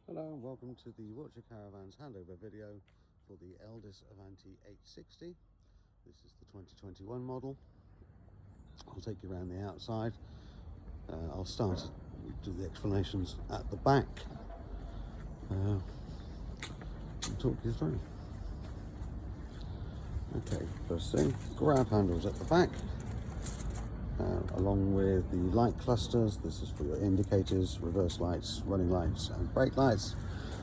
Hello and welcome to the Wiltshire Caravans handover video for the Elddis Avante 860. This is the 2021 model. I'll take you around the outside. I'll start to do the explanations at the back and talk you through. Okay, first thing, grab handles at the back, along with the light clusters. This is for your indicators, reverse lights, running lights and brake lights.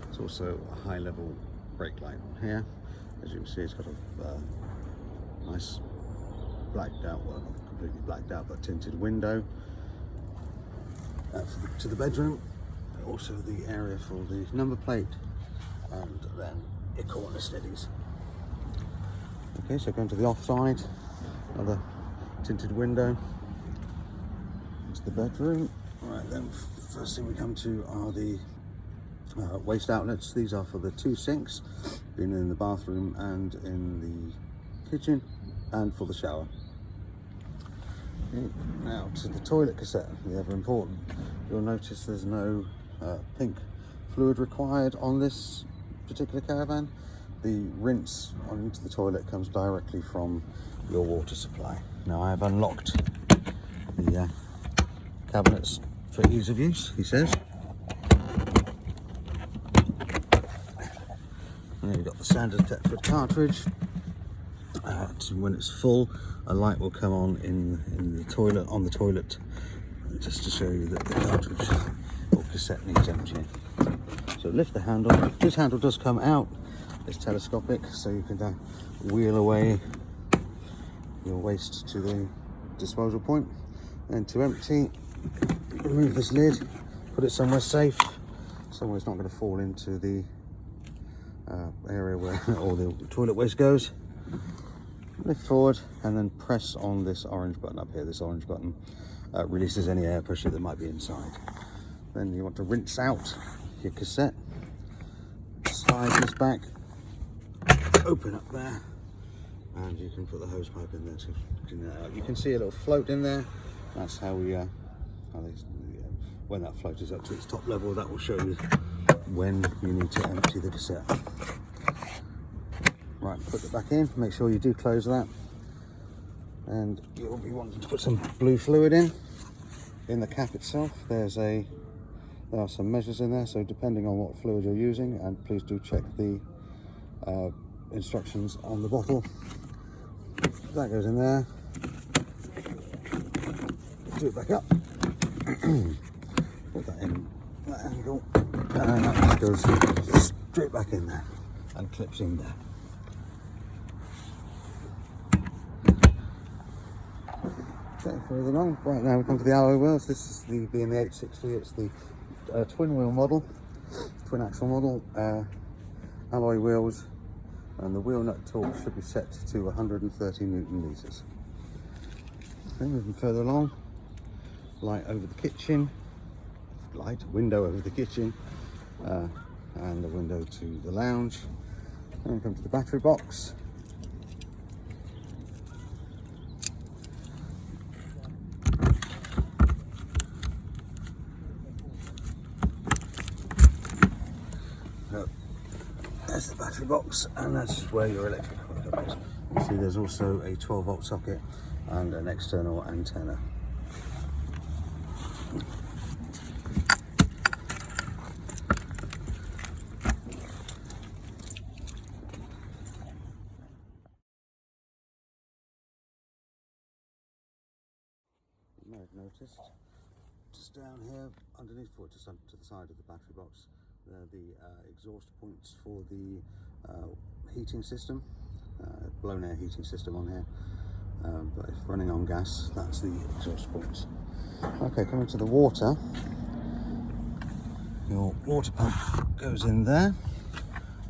It's also a high level brake light on here. As you can see, it's got a nice blacked out, well not completely blacked out, but tinted window to the bedroom. Also the area for the number plate and then your corner steadies. Okay, so going to the off side, another tinted window. It's the bedroom. Right then, first thing we come to are the waste outlets. These are for the two sinks, being in the bathroom and in the kitchen, and for the shower. Okay, now to the toilet cassette, the ever important. You'll notice there's no pink fluid required on this particular caravan. The rinse onto the toilet comes directly from your water supply. Now I have unlocked the cabinets for ease of use, he says. And then you've got the standard Tetra cartridge. When it's full, a light will come on in the toilet, on the toilet, just to show you that the cartridge or cassette needs emptying. So lift the handle. This handle does come out. It's telescopic, so you can wheel away your waste to the disposal point. And to empty, remove this lid, put it somewhere safe, somewhere it's not going to fall into the area where all the toilet waste goes. Lift forward and then press on this orange button up here. This orange button releases any air pressure that might be inside. Then you want to rinse out your cassette. Slide this back, open up there, and you can put the hose pipe in there to clean that out. You can see a little float in there. That's how we when that float is up to its top level, that will show you when you need to empty the cassette. Right, put it back in, make sure you do close that, and you'll be wanting to put some blue fluid in the cap itself. There are some measures in there, so depending on what fluid you're using, and please do check the instructions on the bottle. That goes in there. Do it back up. Put that in that angle, and that goes straight back in there and clips in there. Okay, further along. Right, now we come to the alloy wheels. This is being the 860. It's the twin wheel model, twin axle model, alloy wheels, and the wheel nut torque should be set to 130 Newton meters. Okay, moving further along. Light over the kitchen, window over the kitchen, and the window to the lounge. Then we come to the battery box. There's the battery box, and that's where your electric hookup is. You see there's also a 12-volt socket and an external antenna. You may have noticed just down here underneath, or just to the side of the battery box, there are the exhaust points for the heating system, blown air heating system on here, but if running on gas, that's the exhaust points. Okay, coming to the water, your water pump goes in there,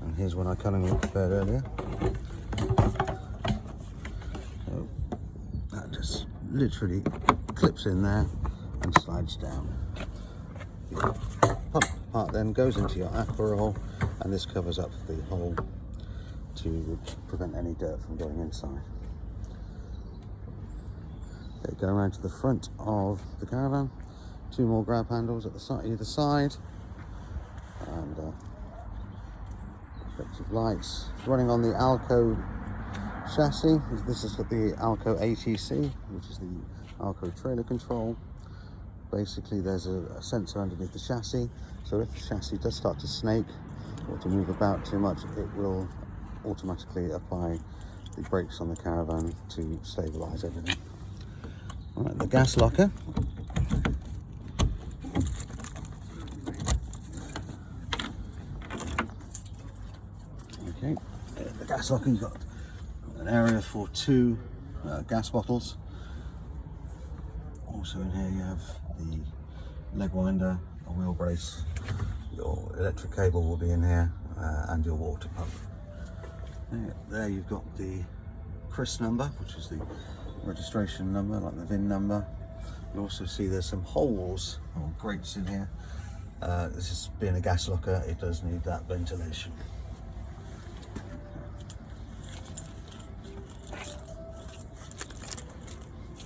and here's one I cunningly prepared earlier. So that just literally clips in there and slides down. The pump part then goes into your aqua hole, and this covers up the hole to prevent any dirt from going inside. Okay, go around to the front of the caravan. Two more grab handles at the side, either side, and reflective lights. It's running on the Alco chassis. This has got the Alco ATC, which is the Alco trailer control. Basically there's a sensor underneath the chassis, so if the chassis does start to snake or to move about too much, it will automatically apply the brakes on the Caravan to stabilize everything. Right, the gas locker. Okay, the gas locker, you've got an area for 2 gas bottles. Also in here you have the leg winder, a wheel brace, your electric cable will be in here, and your water pump. There you've got the CRIS number, which is the registration number, like the VIN number. You also see there's some holes or grates in here. This is being a gas locker, it does need that ventilation.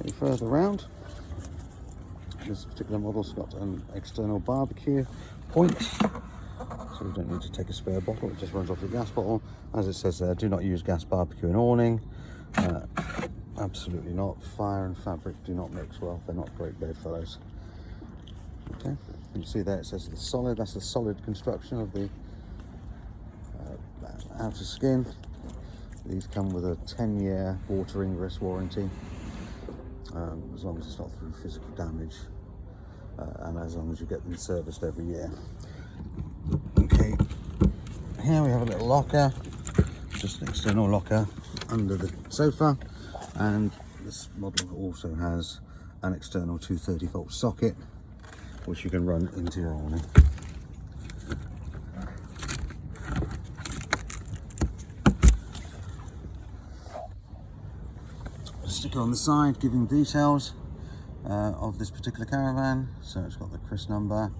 Any further round, this particular model's got an external barbecue point, so you don't need to take a spare bottle, it just runs off your gas bottle. As it says there, do not use gas, barbecue and awning. Absolutely not. Fire and fabric do not mix well, they're not great bedfellows. Okay, you can see there it says the solid, that's the solid construction of the outer skin. These come with a 10-year water ingress warranty, as long as it's not through physical damage, and as long as you get them serviced every year. Okay, here we have a little locker, just an external locker under the sofa, and this model also has an external 230-volt socket which you can run into your awning. A sticker on the side giving details of this particular Caravan. So it's got the CRIS number,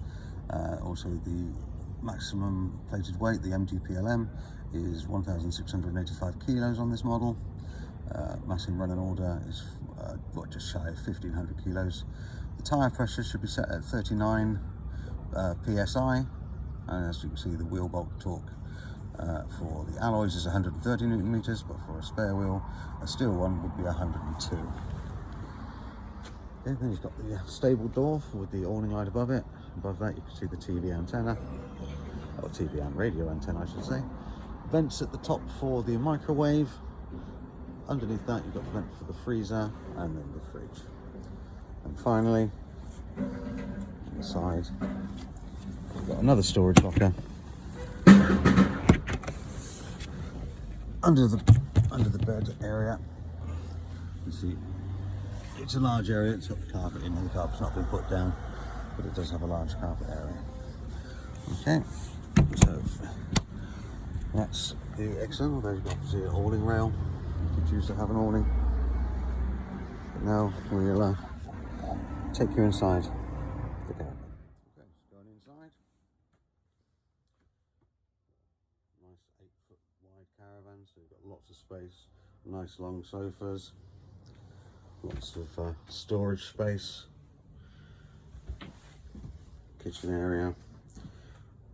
also the maximum plated weight, the MGPLM, is 1,685 kilos on this model. Maximum run and order is just shy of 1,500 kilos. The tyre pressure should be set at 39 psi, and as you can see, the wheel bolt torque for the alloys is 130 Newton meters, but for a spare wheel, a steel one, would be 102. Okay, then you've got the stable door with the awning light above it. Above that you can see the TV antenna, or TV and radio antenna I should say. Vents at the top for the microwave. Underneath that you've got the vent for the freezer and then the fridge. And finally, on the side, we've got another storage locker. Under the bed area, you see it's a large area. It's got the carpet in here. The carpet's not been put down, but it does have a large carpet area. Okay, so that's the external. There you've got the awning rail. You could choose to have an awning. But now we'll take you inside the caravan. Okay, so going inside. Nice 8-foot wide caravan, so you've got lots of space, nice long sofas, lots of storage space, kitchen area.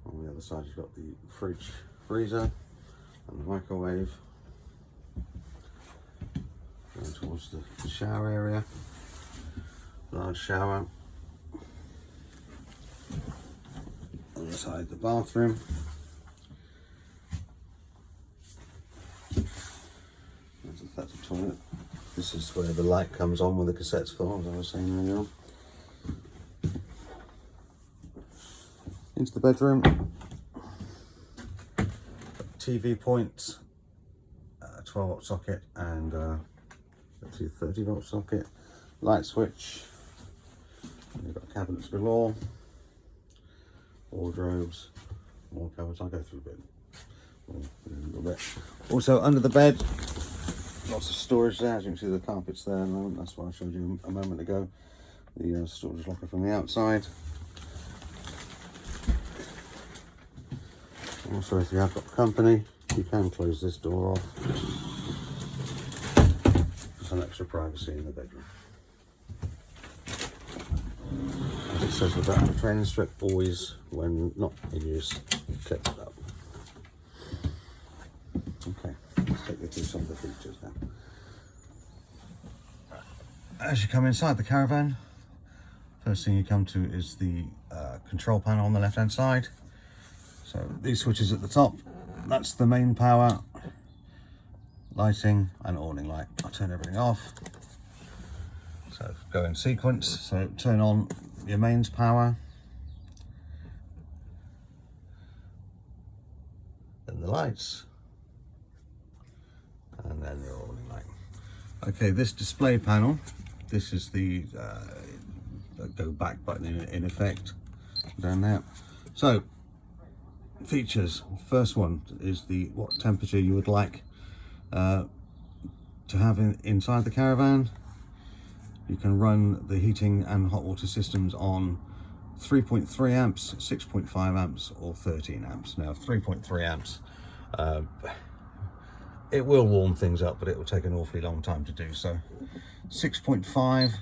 On the other side you've got the fridge, freezer and the microwave. Going towards the shower area, large shower. On the side the bathroom. That's a toilet. This is where the light comes on when the cassette's full, as I was saying earlier on. Into the bedroom. TV point, 12-volt socket and a 230-volt socket. Light switch. And you've got cabinets galore. Wardrobes. More cupboards. I'll go through a little bit. Also under the bed, lots of storage there. As you can see, the carpet's there. And that's what I showed you a moment ago. The storage locker from the outside. Also, if you have got company, you can close this door off for some extra privacy in the bedroom. As it says with that on the training strip, always, when not in use, clip it up. as you come inside the caravan, first thing you come to is the control panel on the left hand side. So these switches at the top, that's the main power, lighting and awning light. I'll turn everything off. So go in sequence. So turn on your mains power, then the lights, and then your awning light. Okay, this display panel, this is the go back button in effect down there. So features, first one is the what temperature you would like to have inside the caravan. You can run the heating and hot water systems on 3.3 amps, 6.5 amps or 13 amps. Now 3.3 amps, it will warm things up, but it will take an awfully long time to do so. 6.5,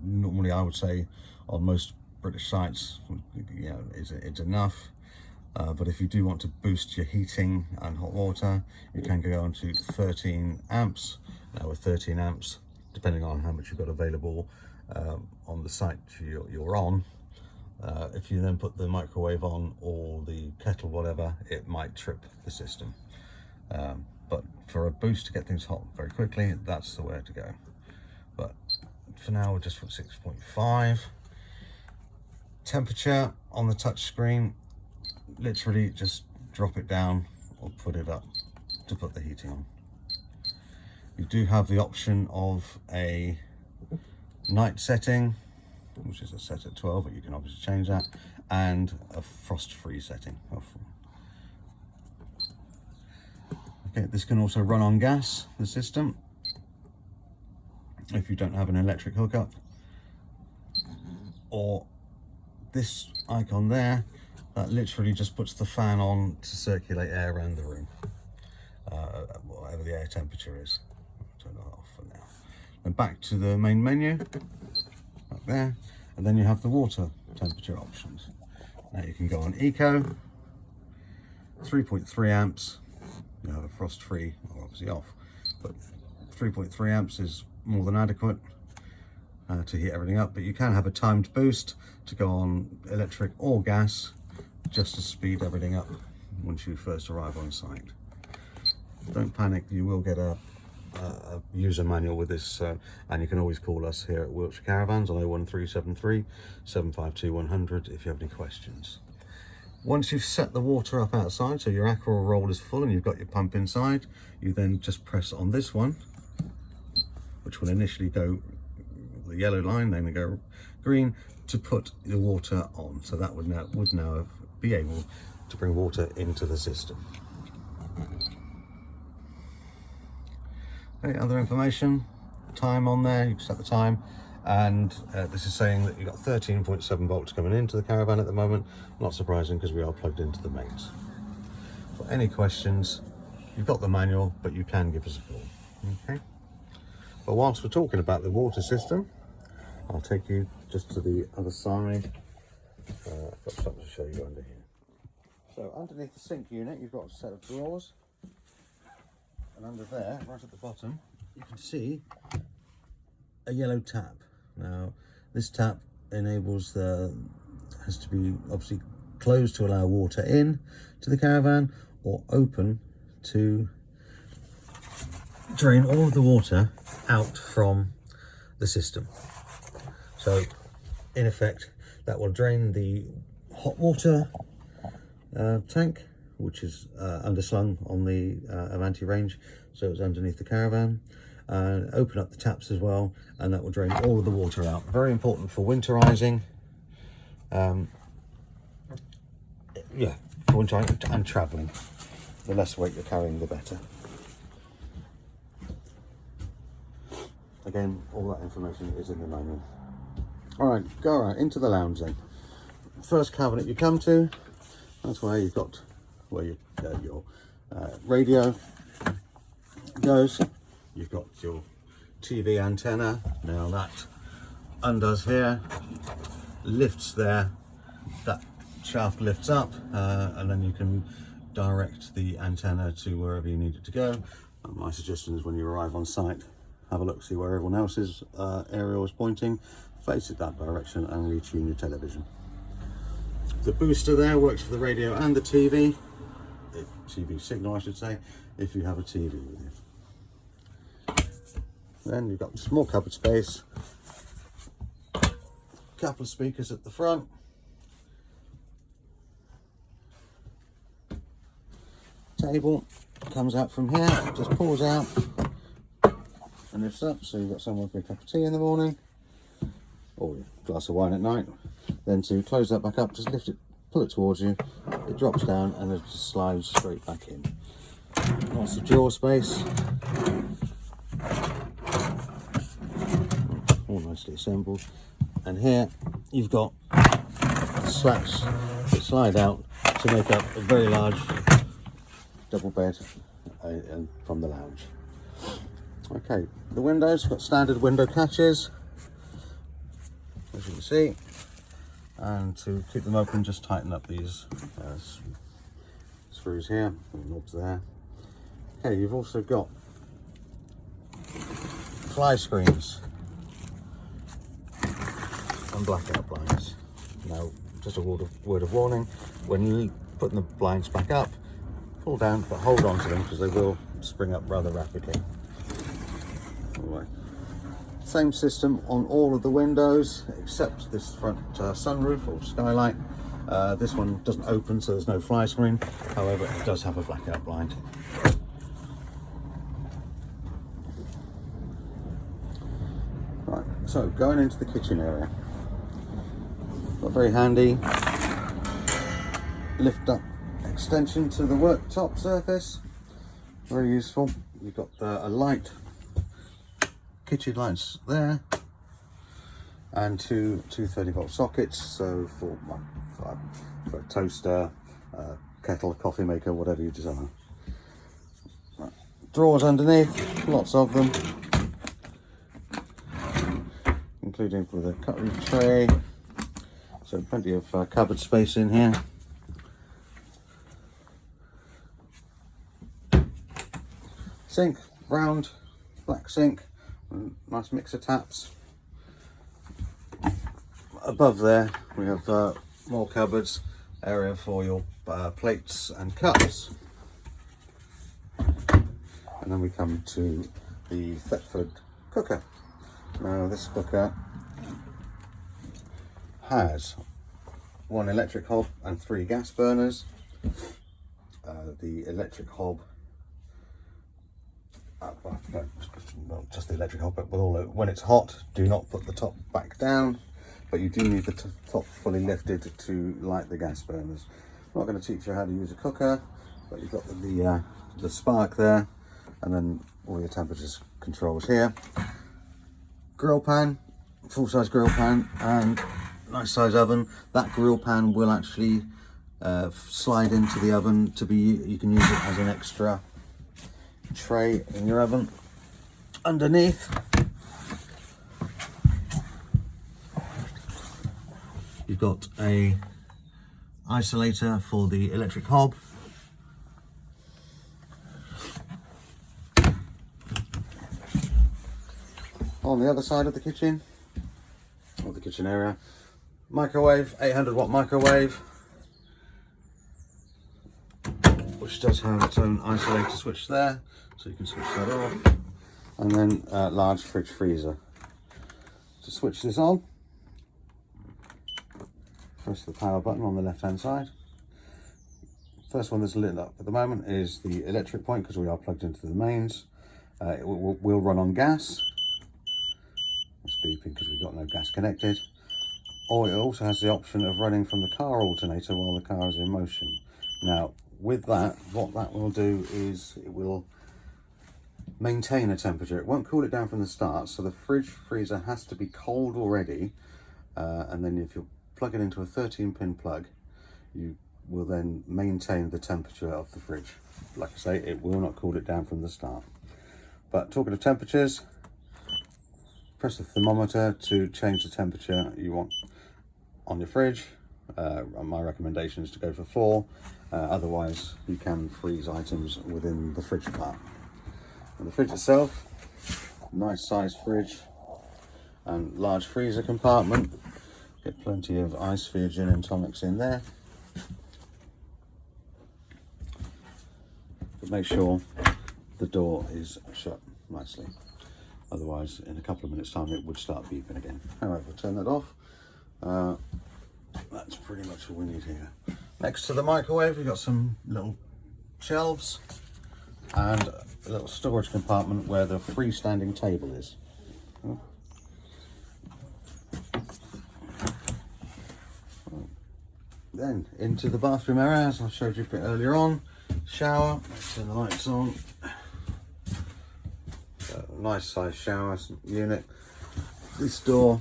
normally I would say on most British sites, you know, it's enough. But if you do want to boost your heating and hot water, you can go on to 13 amps. Now with 13 amps, depending on how much you've got available on the site you're on, if you then put the microwave on or the kettle, whatever, it might trip the system. But for a boost to get things hot very quickly, that's the way to go. But for now, we'll just put 6.5. Temperature on the touch screen, literally just drop it down or put it up to put the heating on. You do have the option of a night setting, which is a set at 12, but you can obviously change that, and a frost-free setting. Okay, this can also run on gas, the system, if you don't have an electric hookup. Or this icon there, that literally just puts the fan on to circulate air around the room, whatever the air temperature is. I'll turn that off for now. Then back to the main menu, up there, and then you have the water temperature options. Now you can go on Eco, 3.3 amps, you have a frost-free, obviously off, but 3.3 amps is more than adequate to heat everything up. But you can have a timed boost to go on electric or gas, just to speed everything up once you first arrive on site. Don't panic, you will get a user manual with this, and you can always call us here at Wiltshire Caravans on 01373 752 100 if you have any questions. Once you've set the water up outside, so your aqua roll is full and you've got your pump inside, you then just press on this one, which will initially go the yellow line, then go green, to put the water on. So that would now be able to bring water into the system. Okay, other information, time on there, you can set the time, and this is saying that you've got 13.7 volts coming into the caravan at the moment. Not surprising, because we are plugged into the mains. For any questions, you've got the manual, but you can give us a call. Okay. But whilst we're talking about the water system, I'll take you just to the other side. I've got something to show you under here. So underneath the sink unit, you've got a set of drawers, and under there, right at the bottom, you can see a yellow tap. Now, this tap enables has to be obviously closed to allow water in to the caravan, or open to drain all of the water out from the system. So, in effect, that will drain the hot water tank, which is underslung on the Avante range, so it's underneath the caravan, and open up the taps as well, and that will drain all of the water out. Very important for winterizing, for winterizing and traveling. The less weight you're carrying, the better. Again, all that information is in the manual. All right, go right into the lounge then. First cabinet you come to, that's where you've got your radio goes. You've got your TV antenna. Now that undoes here, lifts there, that shaft lifts up, and then you can direct the antenna to wherever you need it to go. My suggestion is when you arrive on site, have a look, see where everyone else's aerial is pointing, face it that direction and retune your television. The booster there works for the radio and the TV, TV signal I should say, if you have a TV with you. Then you've got small cupboard space, couple of speakers at the front, table comes out from here, just pulls out and lifts up, so you've got somewhere for a cup of tea in the morning or a glass of wine at night. Then to close that back up, just lift it, pull it towards you, it drops down and it just slides straight back in. Lots of drawer space, all nicely assembled. And here you've got slats that slide out to make up a very large double bed from the lounge. Okay, the windows, got standard window catches, as you can see, and to keep them open just tighten up these screws here, and knobs there. Okay, you've also got fly screens and blackout blinds. Now, just a word of warning, when putting the blinds back up, pull down but hold on to them because they will spring up rather rapidly. All right. Same system on all of the windows except this front sunroof or skylight. This one doesn't open, so there's no fly screen. However, it does have a blackout blind. Right, so going into the kitchen area. Got very handy lift up extension to the worktop surface. Very useful. You've got a light, kitchen lights there, and two 30-volt sockets, so for a toaster, kettle, coffee maker, whatever you desire. Right. Drawers underneath, lots of them, including with a cutlery tray, so plenty of cupboard space in here. Sink, round, black sink, nice mix of taps. Above there we have more cupboards, area for your plates and cups. And then we come to the Thetford cooker. Now this cooker has one electric hob and 3 gas burners. The electric hob, well, just the electric hob, but with all it, when it's hot, do not put the top back down, but you do need the top fully lifted to light the gas burners. I'm not going to teach you how to use a cooker, but you've got the spark there, and then all your temperatures controls here. Grill pan, full-size grill pan, and nice size oven. That grill pan will actually slide into the oven to be, you can use it as an extra tray in your oven. Underneath you've got a isolator for the electric hob. On the other side of the kitchen, or the kitchen area, microwave, 800-watt microwave, which does have its own isolator switch there, so you can switch that off. And then large fridge freezer. To switch this on, press the power button on the left hand side. First one that's lit up at the moment is the electric point, because we are plugged into the mains. It will run on gas. It's beeping because we've got no gas connected. Or it also has the option of running from the car alternator while the car is in motion. Now with that, what that will do is it will maintain a temperature. It won't cool it down from the start, so the fridge freezer has to be cold already, and then if you plug it into a 13-pin plug, you will then maintain the temperature of the fridge. Like I say, it will not cool it down from the start. But talking of temperatures, press the thermometer to change the temperature you want on your fridge. My recommendation is to go for 4, otherwise you can freeze items within the fridge part. And the fridge itself nice size fridge and large freezer compartment. Get plenty of ice for your gin and tonics in there. But make sure the door is shut nicely. Otherwise, in a couple of minutes' time, it would start beeping again. However, turn that off. That's pretty much all we need here. Next to the microwave, we've got some little shelves and a little storage compartment where the freestanding table is. Then into the bathroom area, as I showed you a bit earlier on. Shower, let's turn the lights on. Nice size shower unit. This door,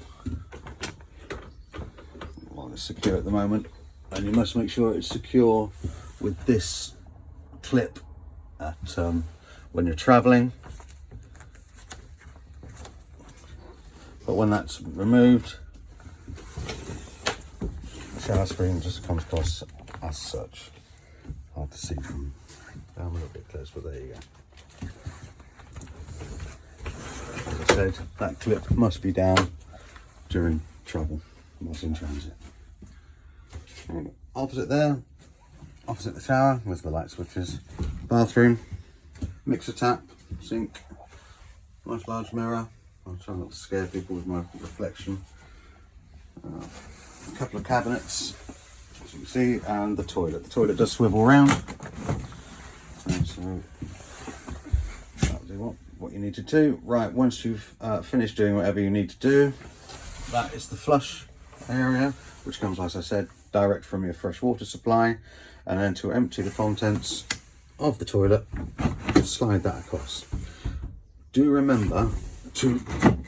well, it's secure at the moment, and you must make sure it's secure with this clip at when you're traveling. But when that's removed, the shower screen just comes across as such. Hard to see from down a little bit close, but there you go. As I said, that clip must be down during travel, whilst in transit. And opposite there, opposite the shower, with the light switches. Bathroom, mixer tap, sink, nice large mirror. I'll try not to scare people with my reflection. A couple of cabinets, as you can see, and the toilet. The toilet does swivel around. So that'll do what you need to do. Right, once you've finished doing whatever you need to do, that is the flush area, which comes, as I said, direct from your fresh water supply. And then to empty the contents of the toilet, slide that across. Do remember to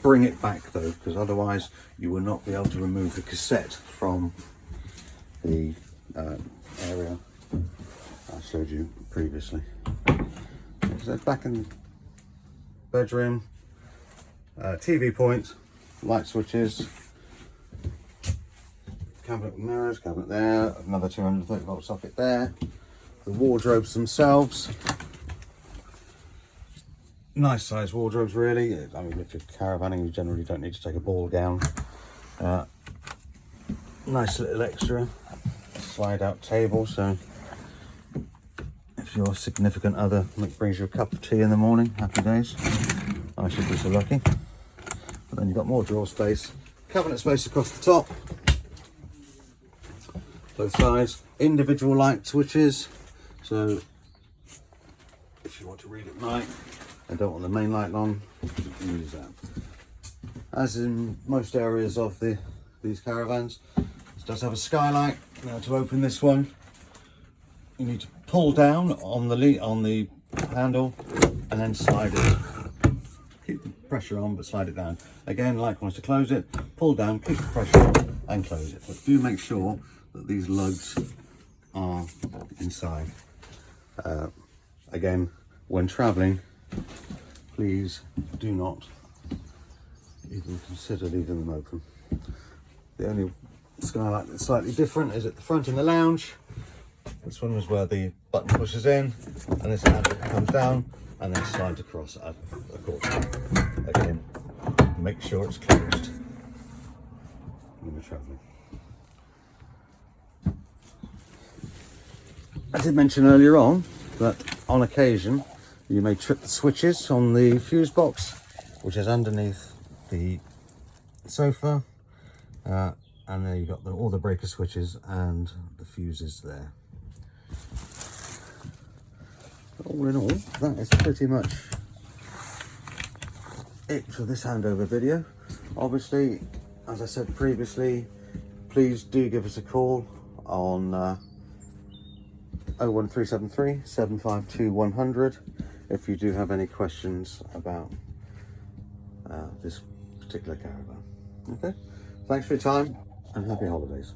bring it back though, because otherwise you will not be able to remove the cassette from the area I showed you previously. So back in the bedroom, TV point, light switches, cabinet with mirrors, cabinet there, another 230 volt socket there, the wardrobes themselves. Nice size wardrobes really. I mean, if you're caravanning, you generally don't need to take a ball gown. Nice little extra slide out table, so if your significant other brings you a cup of tea in the morning, happy days. I should be so lucky. But then you've got more drawer space, cabinet space across the top, both sides, individual light switches, so if you want to read at night and don't want the main light on, you can use that. As in most areas of these caravans, it does have a skylight. Now to open this one, you need to pull down on the handle and then slide it. Keep the pressure on, but slide it down. Again, likewise to close it, pull down, keep the pressure on and close it. But do make sure that these lugs are inside. Again, when traveling, please do not even consider leaving them open. The only skylight that's slightly different is at the front in the lounge. This one was where the button pushes in and this handle comes down and then slides across accordingly. Again, make sure it's closed when you're traveling. I did mention earlier on that on occasion you may trip the switches on the fuse box, which is underneath the sofa, and there you've got all the breaker switches and the fuses there. All in all, that is pretty much it for this handover video. Obviously, as I said previously, please do give us a call on 01373 752 100 if you do have any questions about this particular caravan. Okay, thanks for your time and happy holidays.